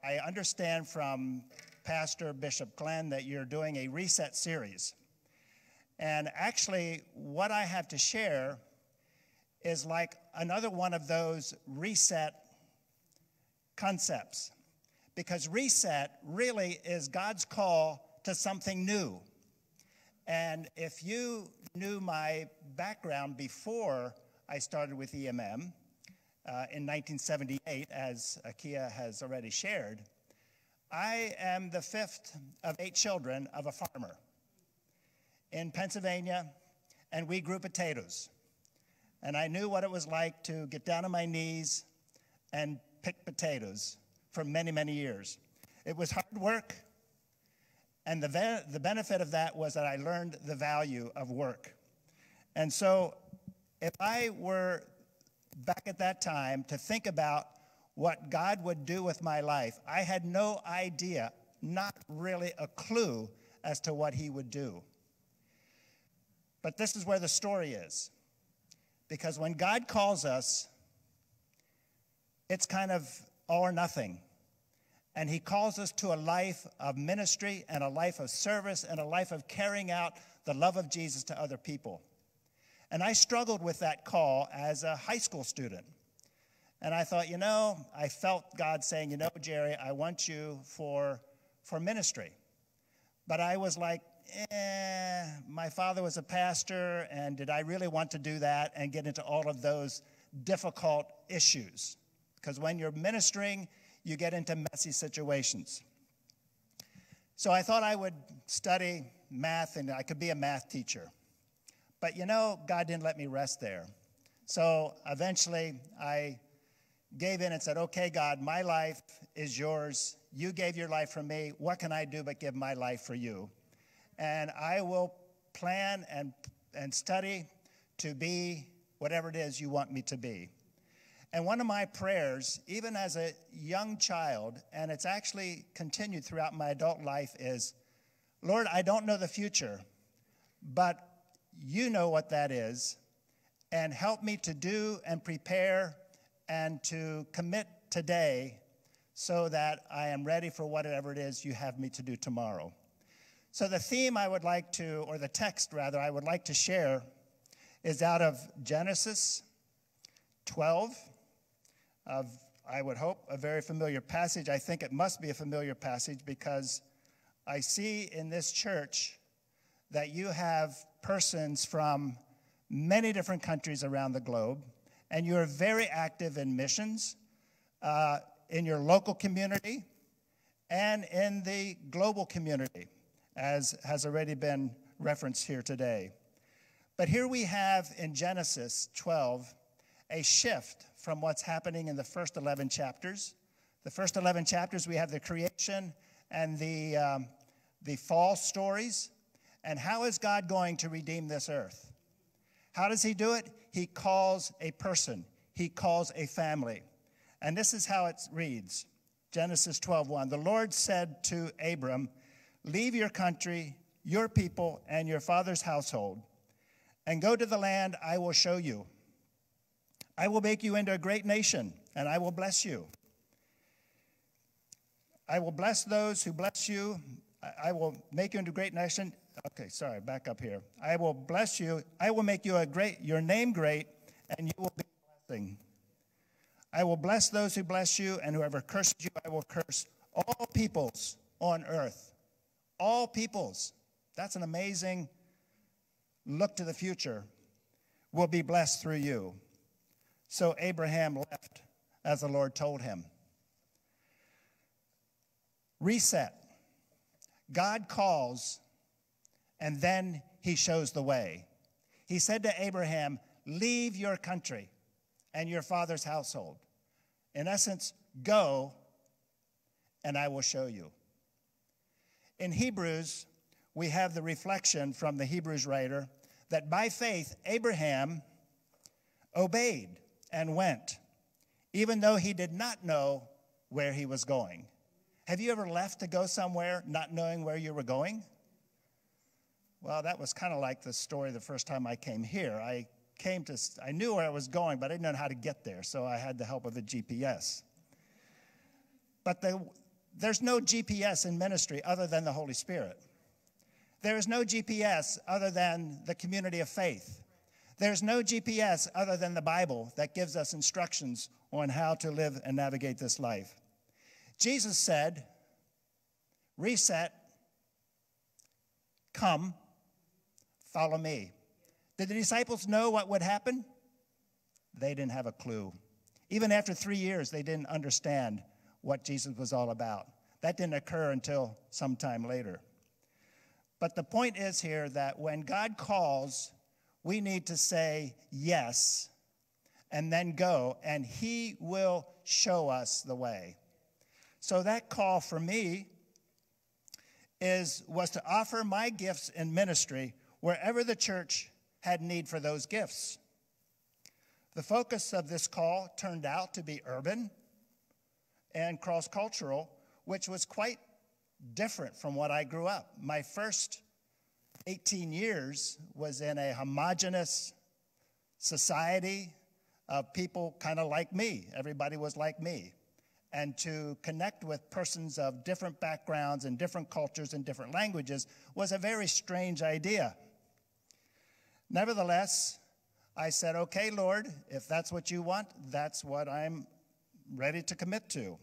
I understand from Pastor Bishop Glenn that you're doing a reset series. And actually, what I have to share is like another one of those reset concepts. Because reset really is God's call to something new. And if you knew my background before I started with EMM in 1978, as Akia has already shared, I am the fifth of 8 children of a farmer in Pennsylvania, and we grew potatoes. And I knew what it was like to get down on my knees and pick potatoes for many, many years. It was hard work, and the benefit of that was that I learned the value of work. And so if I were back at that time to think about what God would do with my life, I had no idea, not really a clue as to what he would do. But this is where the story is. Because when God calls us, it's kind of all or nothing. And he calls us to a life of ministry and a life of service and a life of carrying out the love of Jesus to other people. And I struggled with that call as a high school student. And I thought, I felt God saying, Gerry, I want you for ministry. But I was like, my father was a pastor, and did I really want to do that and get into all of those difficult issues? Because when you're ministering, you get into messy situations. So I thought I would study math, and I could be a math teacher. But God didn't let me rest there. So eventually I gave in and said, okay, God, my life is yours. You gave your life for me. What can I do but give my life for you? And I will plan and study to be whatever it is you want me to be. And one of my prayers, even as a young child, and it's actually continued throughout my adult life, is, Lord, I don't know the future, but you know what that is, and help me to do and prepare and to commit today so that I am ready for whatever it is you have me to do tomorrow. So the theme I would like to, or the text rather, I would like to share is out of Genesis 12, of, I would hope, a very familiar passage. I think it must be a familiar passage because I see in this church that you have persons from many different countries around the globe, and you're very active in missions in your local community and in the global community, as has already been referenced here today. But here we have in Genesis 12 a shift from what's happening in the first 11 chapters. The first 11 chapters, we have the creation and the fall stories. And how is God going to redeem this earth? How does he do it? He calls a person. He calls a family. And this is how it reads. Genesis 12:1. The Lord said to Abram, leave your country, your people, and your father's household, and go to the land I will show you. I will make you into a great nation, and I will bless you. I will bless those who bless you. I will make you into a great nation. Okay, sorry, back up here. I will bless you. I will make you your name great, and you will be a blessing. I will bless those who bless you, and whoever curses you, I will curse. All peoples on earth. All peoples. That's an amazing look to the future. Will be blessed through you. So Abraham left as the Lord told him. Reset. God calls, and then he shows the way. He said to Abraham, leave your country and your father's household. In essence, go, and I will show you. In Hebrews, we have the reflection from the Hebrews writer that by faith, Abraham obeyed and went, even though he did not know where he was going. Have you ever left to go somewhere not knowing where you were going? Well, that was kind of like the story the first time I came here. I knew where I was going, but I didn't know how to get there, so I had the help of a GPS. But There's no GPS in ministry other than the Holy Spirit. There is no GPS other than the community of faith. There's no GPS other than the Bible that gives us instructions on how to live and navigate this life. Jesus said, reset, come, follow me. Did the disciples know what would happen? They didn't have a clue. Even after 3 years, they didn't understand what Jesus was all about. That didn't occur until sometime later. But the point is here that when God calls, we need to say yes and then go, and he will show us the way. So that call for me was to offer my gifts in ministry wherever the church had need for those gifts. The focus of this call turned out to be urban and cross-cultural, which was quite different from what I grew up. My first 18 years was in a homogeneous society of people kind of like me. Everybody was like me. And to connect with persons of different backgrounds and different cultures and different languages was a very strange idea. Nevertheless, I said, okay, Lord, if that's what you want, that's what I'm ready to commit to.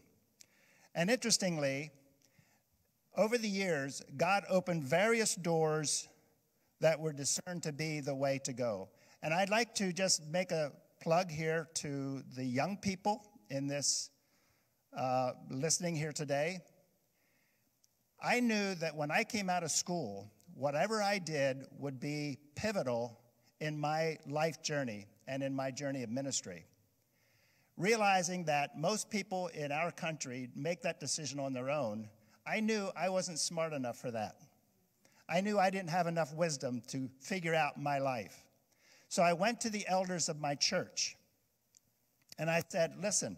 And interestingly, over the years, God opened various doors that were discerned to be the way to go. And I'd like to just make a plug here to the young people in this listening here today. I knew that when I came out of school, whatever I did would be pivotal in my life journey and in my journey of ministry. Realizing that most people in our country make that decision on their own, I knew I wasn't smart enough for that. I knew I didn't have enough wisdom to figure out my life. So I went to the elders of my church, and I said, listen,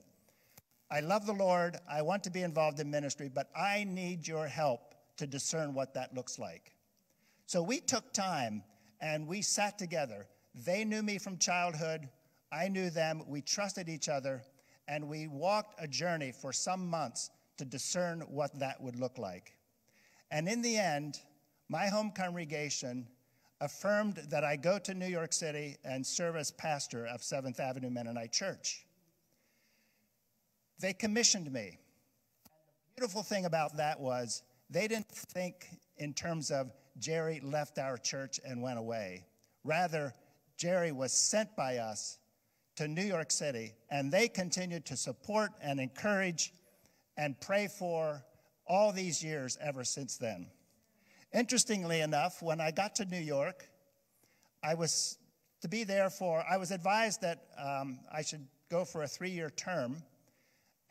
I love the Lord, I want to be involved in ministry, but I need your help to discern what that looks like. So we took time, and we sat together. They knew me from childhood, I knew them, we trusted each other, and we walked a journey for some months to discern what that would look like. And in the end, my home congregation affirmed that I go to New York City and serve as pastor of 7th Avenue Mennonite Church. They commissioned me. And the beautiful thing about that was they didn't think in terms of Gerry left our church and went away. Rather, Gerry was sent by us to New York City, and they continued to support and encourage and pray for all these years ever since then. Interestingly enough, when I got to New York, I was advised that I should go for a 3-year term,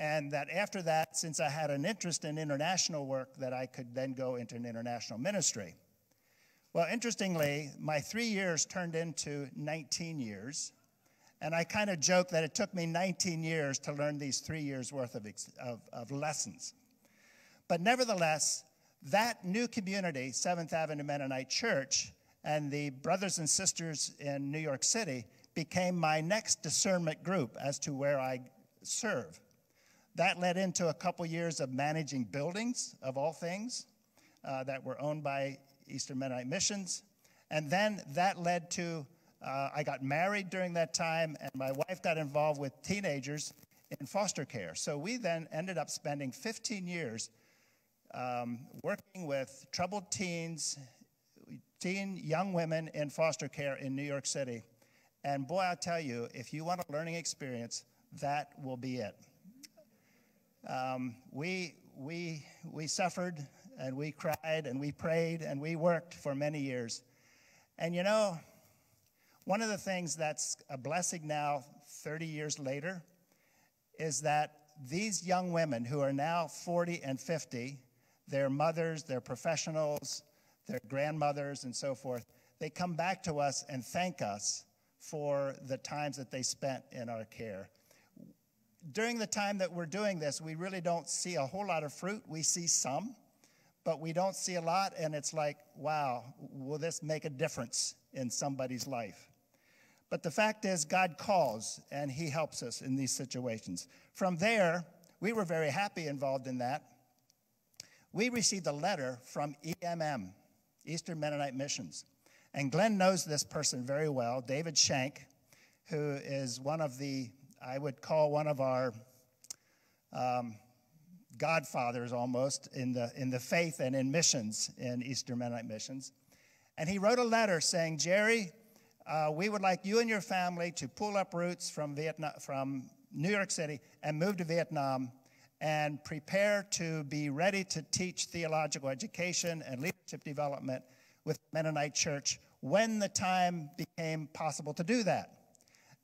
and that after that, since I had an interest in international work, that I could then go into an international ministry. Well, interestingly, my 3 years turned into 19 years, and I kind of joke that it took me 19 years to learn these 3 years worth of lessons. But nevertheless, that new community, 7th Avenue Mennonite Church, and the brothers and sisters in New York City became my next discernment group as to where I serve. That led into a couple years of managing buildings, of all things, that were owned by Eastern Mennonite Missions. And then that led to, I got married during that time, and my wife got involved with teenagers in foster care. So we then ended up spending 15 years working with troubled young women in foster care in New York City. And boy, I'll tell you, if you want a learning experience, that will be it. We suffered, and we cried, and we prayed, and we worked for many years. And you know, one of the things that's a blessing now, 30 years later, is that these young women who are now 40 and 50, their mothers, their professionals, their grandmothers, and so forth, they come back to us and thank us for the times that they spent in our care. During the time that we're doing this, we really don't see a whole lot of fruit. We see some, but we don't see a lot, and it's like, wow, will this make a difference in somebody's life? But the fact is, God calls, and he helps us in these situations. From there, we were very happy involved in that. we received a letter from EMM, Eastern Mennonite Missions. And Glenn knows this person very well, David Shank, who is one of the, I would call one of our godfathers almost in the faith and in missions in Eastern Mennonite Missions. And he wrote a letter saying, Gerry, we would like you and your family to pull up roots from New York City and move to Vietnam and prepare to be ready to teach theological education and leadership development with the Mennonite Church when the time became possible to do that.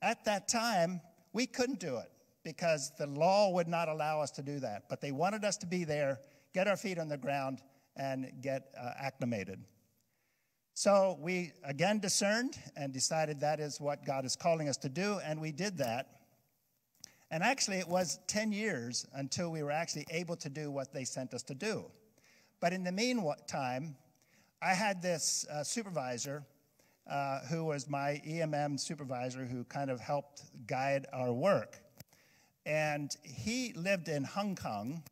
At that time, we couldn't do it because the law would not allow us to do that. But they wanted us to be there, get our feet on the ground, and get acclimated. So we again discerned and decided that is what God is calling us to do, and we did that. And actually, it was 10 years until we were actually able to do what they sent us to do. But in the meantime, I had this supervisor who was my EMM supervisor who kind of helped guide our work. And he lived in Hong Kong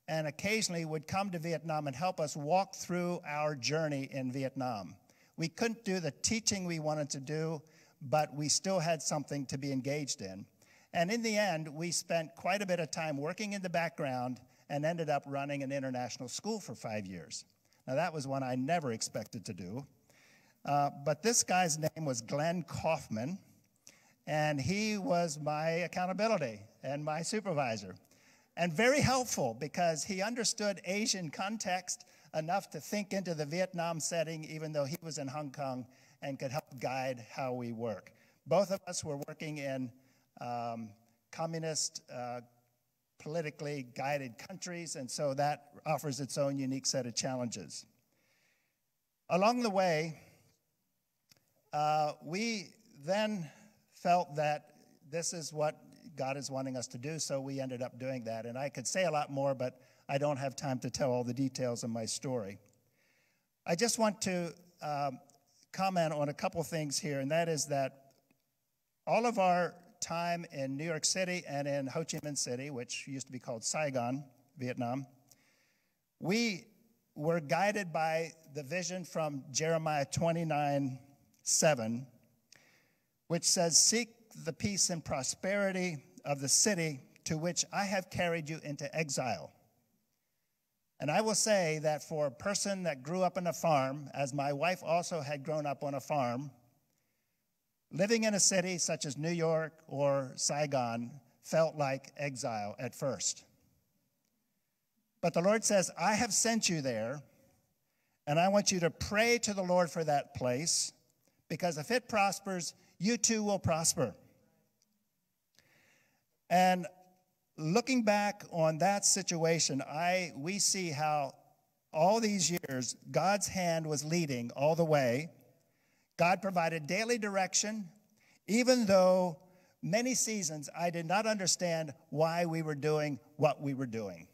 and occasionally would come to Vietnam and help us walk through our journey in Vietnam. We couldn't do the teaching we wanted to do, but we still had something to be engaged in. And in the end, we spent quite a bit of time working in the background and ended up running an international school for 5 years. Now, that was one I never expected to do. But this guy's name was Glenn Kaufman, and he was my accountability and my supervisor. And very helpful because he understood Asian context enough to think into the Vietnam setting, even though he was in Hong Kong, and could help guide how we work. Both of us were working in communist, politically guided countries, and so that offers its own unique set of challenges. Along the way, we then felt that this is what God is wanting us to do, so we ended up doing that. And I could say a lot more, but I don't have time to tell all the details of my story. I just want to comment on a couple things here, and that is that all of our time in New York City and in Ho Chi Minh City, which used to be called Saigon, Vietnam, we were guided by the vision from Jeremiah 29:7, which says, "Seek the peace and prosperity of the city to which I have carried you into exile." And I will say that for a person that grew up on a farm, as my wife also had grown up on a farm, living in a city such as New York or Saigon felt like exile at first. But the Lord says, I have sent you there, and I want you to pray to the Lord for that place, because if it prospers, you too will prosper. And looking back on that situation, we see how all these years, God's hand was leading all the way. God provided daily direction, even though many seasons I did not understand why we were doing what we were doing.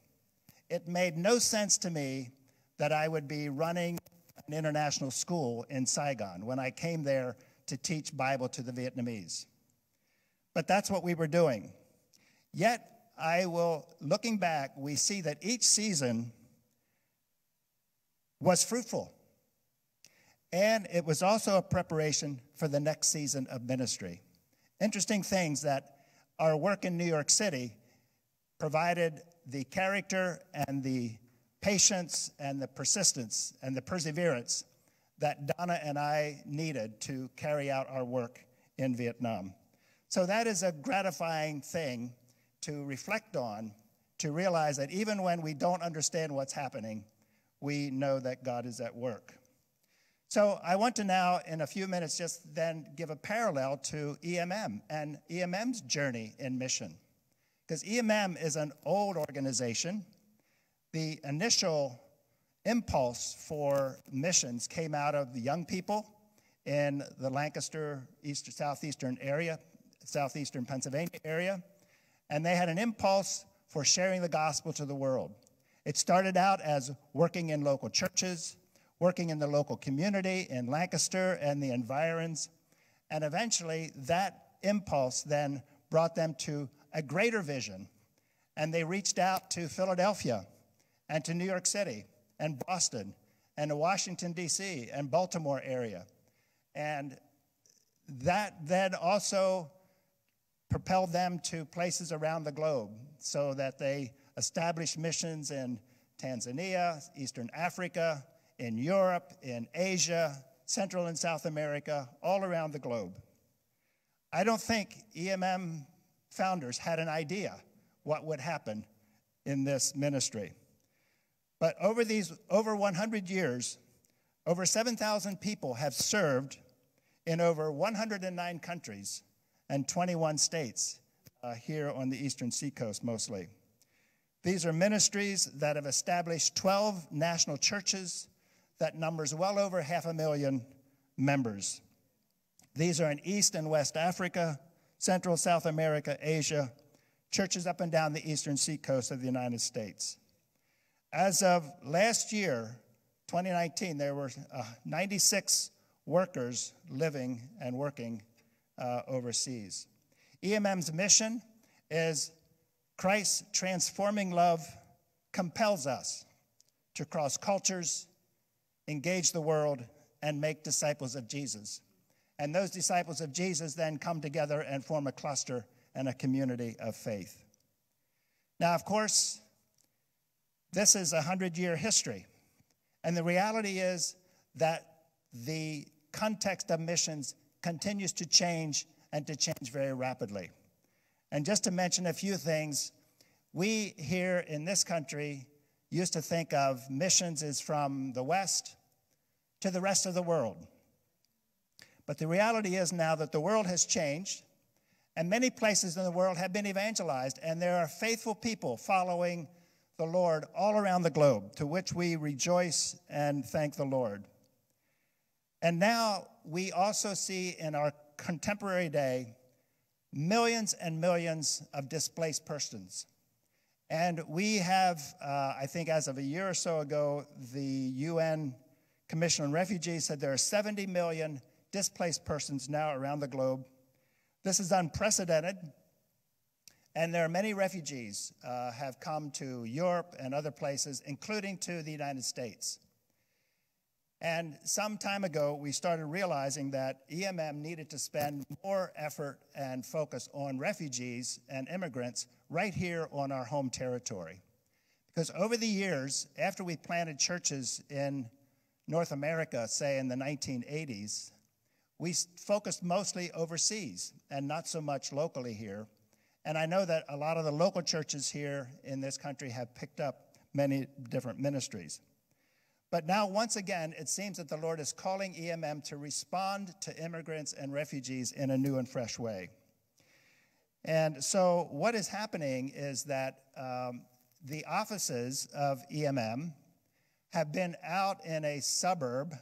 It made no sense to me that I would be running an international school in Saigon when I came there to teach Bible to the Vietnamese. But that's what we were doing. Yet, looking back, we see that each season was fruitful. And it was also a preparation for the next season of ministry. Interesting things that our work in New York City provided the character and the patience and the persistence and the perseverance that Donna and I needed to carry out our work in Vietnam. So that is a gratifying thing to reflect on, to realize that even when we don't understand what's happening, we know that God is at work. So I want to now, in a few minutes, just then give a parallel to EMM and EMM's journey in mission. Because EMM is an old organization. The initial impulse for missions came out of the young people in the Lancaster, southeastern Pennsylvania area. And they had an impulse for sharing the gospel to the world. It started out as working in local churches, working in the local community in Lancaster and the environs, and eventually that impulse then brought them to a greater vision, and they reached out to Philadelphia and to New York City and Boston and to Washington, D.C. and Baltimore area. And that then also propelled them to places around the globe so that they established missions in Tanzania, Eastern Africa, in Europe, in Asia, Central and South America, all around the globe. I don't think EMM founders had an idea what would happen in this ministry. But over 100 years, over 7,000 people have served in over 109 countries and 21 states here on the eastern seacoast mostly. These are ministries that have established 12 national churches that numbers well over 500,000 members. These are in East and West Africa, Central, South America, Asia, churches up and down the eastern seacoast of the United States. As of last year, 2019, there were 96 workers living and working overseas. EMM's mission is Christ's transforming love compels us to cross cultures, engage the world, and make disciples of Jesus. And those disciples of Jesus then come together and form a cluster and a community of faith. Now, of course, this is a 100-year history. And the reality is that the context of missions continues to change and to change very rapidly. And just to mention a few things, we here in this country used to think of missions as from the West to the rest of the world. But the reality is now that the world has changed, and many places in the world have been evangelized, and there are faithful people following the Lord all around the globe, to which we rejoice and thank the Lord. And now we also see in our contemporary day millions and millions of displaced persons. And we have, I think as of a year or so ago, the UN Commission on Refugees said there are 70 million displaced persons now around the globe. This is unprecedented. And there are many refugees have come to Europe and other places, including to the United States. And some time ago, we started realizing that EMM needed to spend more effort and focus on refugees and immigrants right here on our home territory. Because over the years, after we planted churches in North America, say in the 1980s, we focused mostly overseas and not so much locally here. And I know that a lot of the local churches here in this country have picked up many different ministries. But now, once again, it seems that the Lord is calling EMM to respond to immigrants and refugees in a new and fresh way. And so what is happening is that the offices of EMM have been out in a suburb,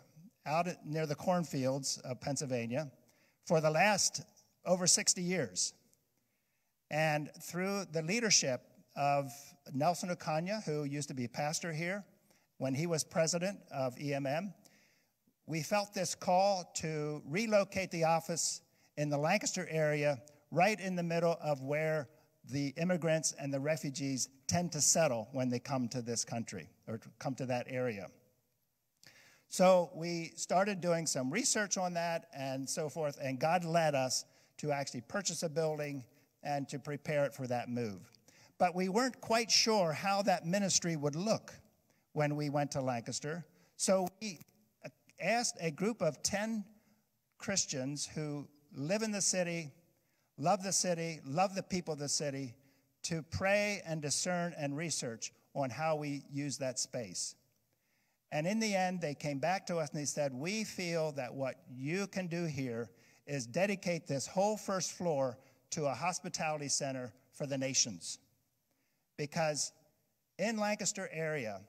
out near the cornfields of Pennsylvania, for the last over 60 years. And through the leadership of Nelson Okonya, who used to be pastor here, when he was president of EMM, we felt this call to relocate the office in the Lancaster area, right in the middle of where the immigrants and the refugees tend to settle when they come to this country, or come to that area. So we started doing some research on that and so forth, and God led us to actually purchase a building and to prepare it for that move. But we weren't quite sure how that ministry would look when we went to Lancaster. So we asked a group of 10 Christians who live in the city, love the people of the city, to pray and discern and research on how we use that space. And in the end, they came back to us and they said, we feel that what you can do here is dedicate this whole first floor to a hospitality center for the nations. Because in Lancaster area,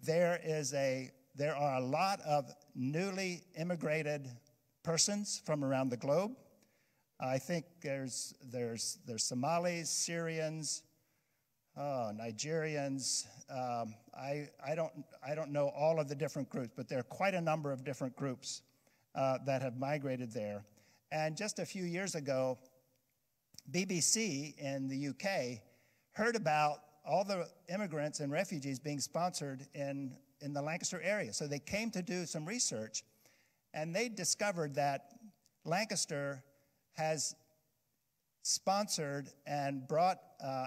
there are a lot of newly immigrated persons from around the globe. I think there's Somalis, Syrians, Nigerians. I don't know all of the different groups, but there are quite a number of different groups that have migrated there. And just a few years ago, BBC in the UK heard about all the immigrants and refugees being sponsored in the Lancaster area. So they came to do some research, and they discovered that Lancaster has sponsored and brought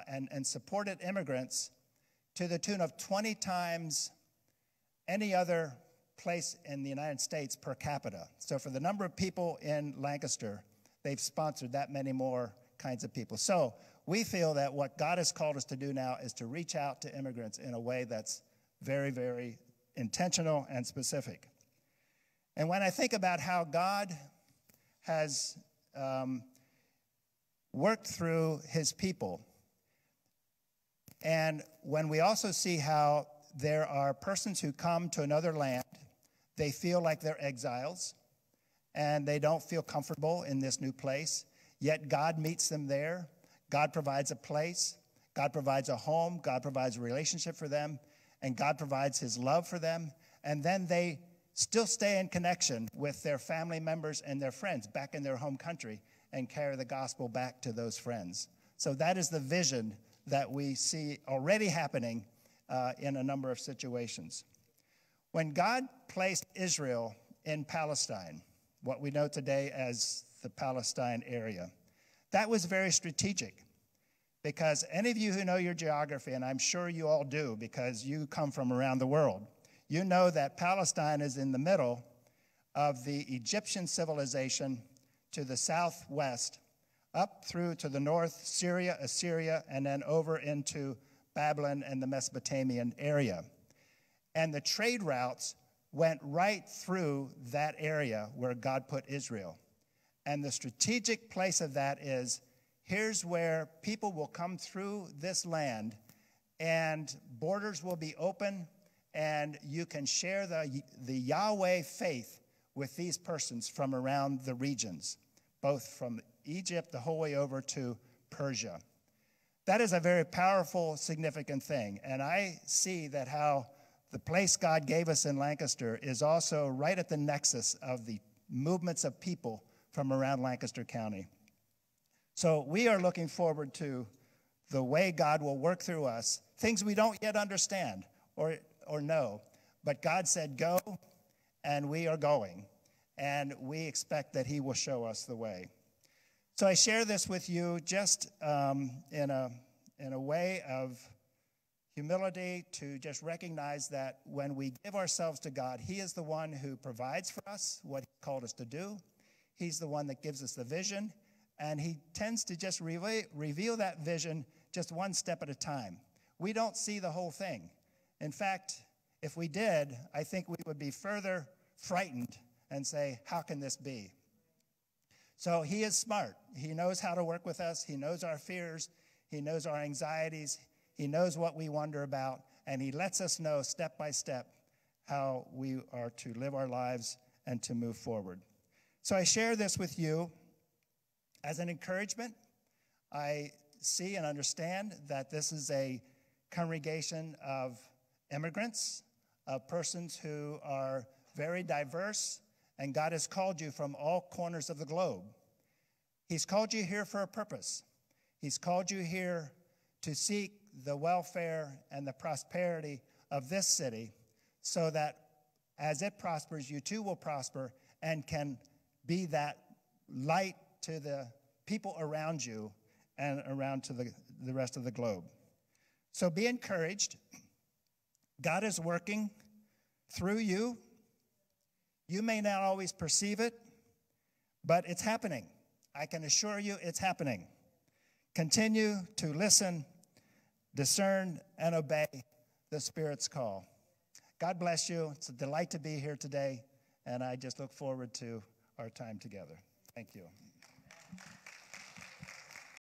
and supported immigrants to the tune of 20 times any other place in the United States per capita. So for the number of people in Lancaster, they've sponsored that many more kinds of people. So we feel that what God has called us to do now is to reach out to immigrants in a way that's very, very intentional and specific. And when I think about how God has worked through his people, and when we also see how there are persons who come to another land, they feel like they're exiles, and they don't feel comfortable in this new place, yet God meets them there. God provides a place, God provides a home, God provides a relationship for them, and God provides his love for them, and then they still stay in connection with their family members and their friends back in their home country and carry the gospel back to those friends. So that is the vision that we see already happening in a number of situations. When God placed Israel in Palestine, what we know today as the Palestine area, that was very strategic, because any of you who know your geography, and I'm sure you all do because you come from around the world, you know that Palestine is in the middle of the Egyptian civilization to the southwest, up through to the north, Syria, Assyria, and then over into Babylon and the Mesopotamian area. And the trade routes went right through that area where God put Israel. And the strategic place of that is, here's where people will come through this land, and borders will be open, and you can share the Yahweh faith with these persons from around the regions, both from Egypt the whole way over to Persia. That is a very powerful, significant thing. And I see that how the place God gave us in Lancaster is also right at the nexus of the movements of people from around Lancaster County. So we are looking forward to the way God will work through us, things we don't yet understand or know. But God said, go, and we are going. And we expect that he will show us the way. So I share this with you just in a way of humility, to just recognize that when we give ourselves to God, he is the one who provides for us what he called us to do. He's the one that gives us the vision, and he tends to just reveal that vision just one step at a time. We don't see the whole thing. In fact, if we did, I think we would be further frightened and say, how can this be? So he is smart. He knows how to work with us. He knows our fears. He knows our anxieties. He knows what we wonder about, and he lets us know step by step how we are to live our lives and to move forward. So I share this with you as an encouragement. I see and understand that this is a congregation of immigrants, of persons who are very diverse, and God has called you from all corners of the globe. He's called you here for a purpose. He's called you here to seek the welfare and the prosperity of this city, so that as it prospers, you too will prosper and can be that light to the people around you and around to the rest of the globe. So be encouraged. God is working through you. You may not always perceive it, but it's happening. I can assure you it's happening. Continue to listen, discern, and obey the Spirit's call. God bless you. It's a delight to be here today, and I just look forward to our time together. Thank you.